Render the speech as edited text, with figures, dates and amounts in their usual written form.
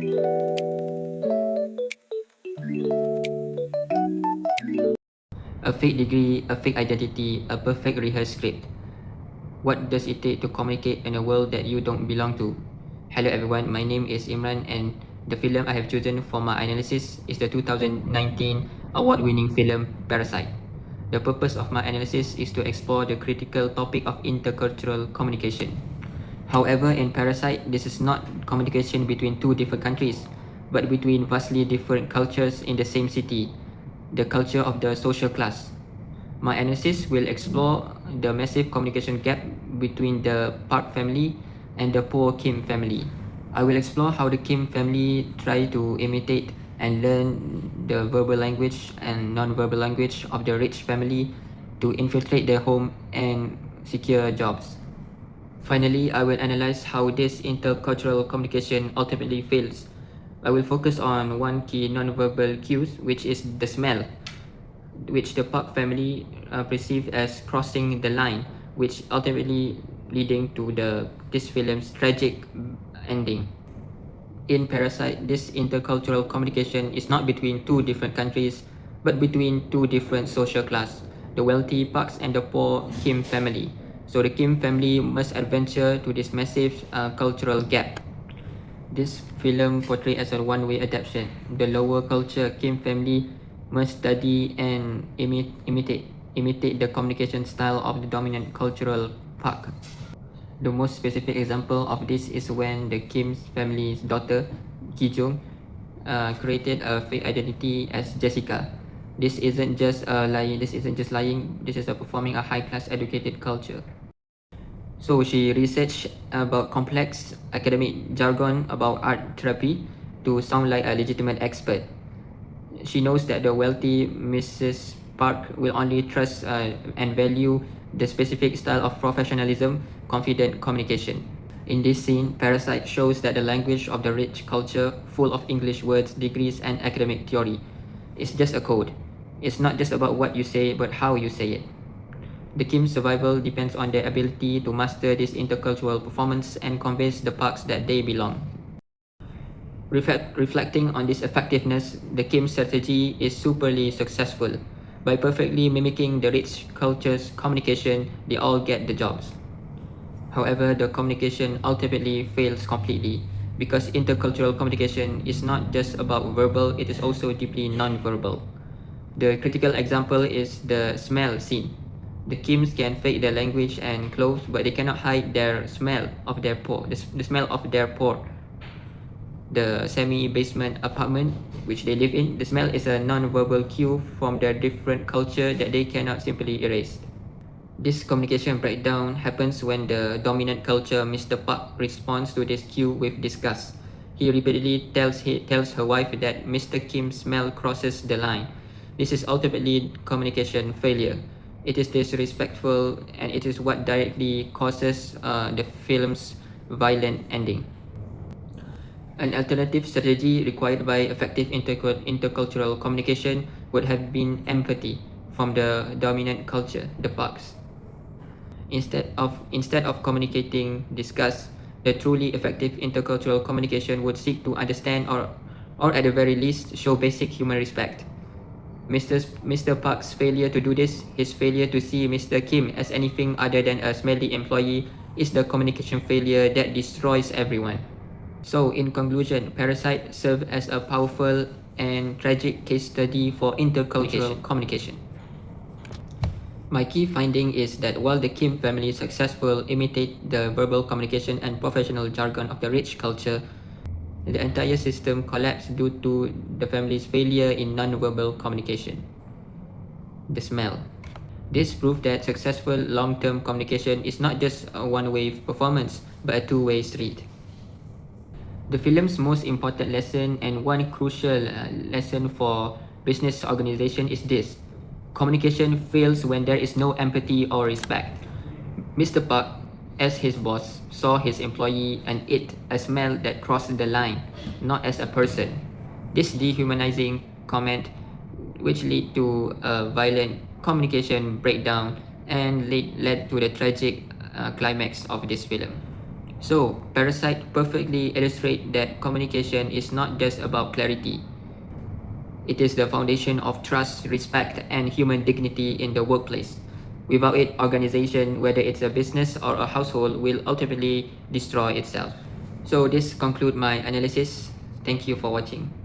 A fake degree, a fake identity, a perfect rehearsed script. What does it take to communicate in a world that you don't belong to? Hello everyone, my name is Imran and the film I have chosen for my analysis is the 2019 award-winning film Parasite. The purpose of my analysis is to explore the critical topic of intercultural communication. However, in Parasite, this is not communication between two different countries, but between vastly different cultures in the same city, the culture of the social class. My analysis will explore the massive communication gap between the Park family and the poor Kim family. I will explore how the Kim family try to imitate and learn the verbal language and non-verbal language of the rich family to infiltrate their home and secure jobs. Finally, I will analyze how this intercultural communication ultimately fails. I will focus on one key non-verbal cues, which is the smell, which the Park family perceived as crossing the line, which ultimately leading to this film's tragic ending. In Parasite, this intercultural communication is not between two different countries, but between two different social class, the wealthy Parks and the poor Kim family. So the Kim family must adventure to this massive cultural gap. This film portrayed as a one-way adaptation. The lower culture Kim family must study and imitate the communication style of the dominant cultural Park. The most specific example of this is when the Kim's family's daughter, Ki-jung, created a fake identity as Jessica. This isn't just lying. This is performing a high-class educated culture. So she researched about complex academic jargon about art therapy to sound like a legitimate expert. She knows that the wealthy Mrs. Park will only trust and value the specific style of professionalism, confident communication. In this scene, Parasite shows that the language of the rich culture, full of English words, degrees, and academic theory, is just a code. It's not just about what you say, but how you say it. The Kim's survival depends on their ability to master this intercultural performance and convince the Parks that they belong. Reflecting on this effectiveness, the Kim's strategy is superly successful. By perfectly mimicking the rich culture's communication, they all get the jobs. However, the communication ultimately fails completely because intercultural communication is not just about verbal, it is also deeply non-verbal. The critical example is the smell scene. The Kims can fake their language and clothes, but they cannot hide their smell of their port. The smell of their port. The semi-basement apartment which they live in, the smell is a non-verbal cue from their different culture that they cannot simply erase. This communication breakdown happens when the dominant culture, Mr. Park, responds to this cue with disgust. He repeatedly tells her wife that Mr. Kim's smell crosses the line. This is ultimately communication failure. It is disrespectful and it is what directly causes the film's violent ending. An alternative strategy required by effective intercultural communication would have been empathy from the dominant culture, the Parks. Instead of communicating disgust, the truly effective intercultural communication would seek to understand or at the very least show basic human respect. Mr. Park's failure to do this, his failure to see Mr. Kim as anything other than a smelly employee, is the communication failure that destroys everyone. So, in conclusion, Parasite served as a powerful and tragic case study for intercultural communication. My key finding is that while the Kim family successfully imitate the verbal communication and professional jargon of the rich culture, the entire system collapsed due to the family's failure in non-verbal communication. The smell. This proved that successful long-term communication is not just a one-way performance, but a two-way street. The film's most important lesson and one crucial lesson for business organization is this: communication fails when there is no empathy or respect. Mr. Park, as his boss, saw his employee and it a smell that crossed the line, not as a person. This dehumanizing comment, which led to a violent communication breakdown and led to the tragic climax of this film. So, Parasite perfectly illustrates that communication is not just about clarity. It is the foundation of trust, respect, and human dignity in the workplace. Without it, organization, whether it's a business or a household, will ultimately destroy itself. So this concludes my analysis. Thank you for watching.